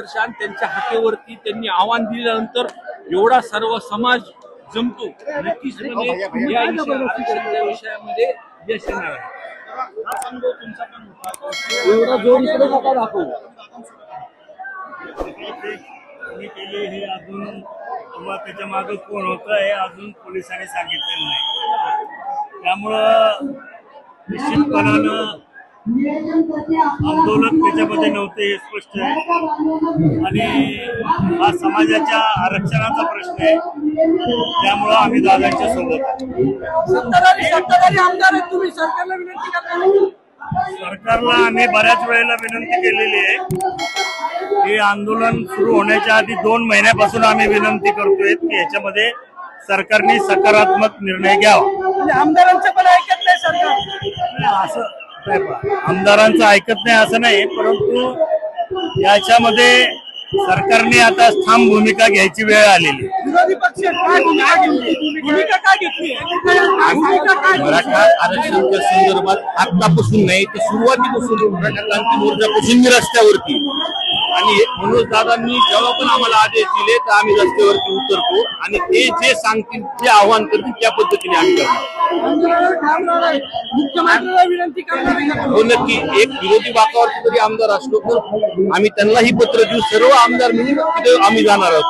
आदर्श आणि त्यांच्या हाकेवरती त्यांनी आव्हान दिल्यानंतर एवढा सर्व समाज जमतो, नक्कीच म्हणजे या आरक्षणाच्या विषयामध्ये यश येणार आहे. एवढा जोर इकडे नका दाखवू. केले हे अजून किंवा त्याच्या मागे कोण होतं हे अजून पोलिसांनी सांगितलेलं नाही. त्यामुळं निश्चितपणानं आंदोलन त्याच्यामध्ये नव्हते हे स्पष्ट आहे आणि हा समाजाच्या आरक्षणाचा प्रश्न आहे. त्यामुळं आम्ही दादांच्या सोबत सत्ताधारी आमदार आहेत तुम्ही, सरकारला विनंती करता. सरकारला आम्ही बऱ्याच वेळेला विनंती केलेली आहे हे आंदोलन सुरू होण्याच्या आधी 2 महिन्यापासून आम्ही विनंती करतोय की याच्यामध्ये सरकारने सकारात्मक निर्णय घ्यावा. आमदारांचं पण ऐकत नाही सरकार. असं आमदारांचं ऐकत नाही असं नाही, परंतु याच्यामध्ये सरकारने आता ठाम भूमिका घ्यायची वेळ आलेली. विरोधी पक्ष भूमिका काय घेतली? मराठा आरक्षणाच्या संदर्भात आतापासून नाही तर सुरुवातीपासून मराठा क्रांती मोर्चापासून मी रस्त्यावरती आणि मनोज दादांनी जेव्हा पण आम्हाला आदेश दिले तर आम्ही रस्त्यावरती उतरतो आणि ते जे सांगतील ते आव्हान करतील त्या पद्धतीने आम्ही करणार. मुख्यमंत्र्यांना विनंती करणार. हो नक्की. एक विरोधी वातावरण जरी आम्ही आमदार असलो तर आम्ही त्यांनाही पत्र देऊ. सर्व आमदार मिळून तिथे आम्ही जाणार आहोत.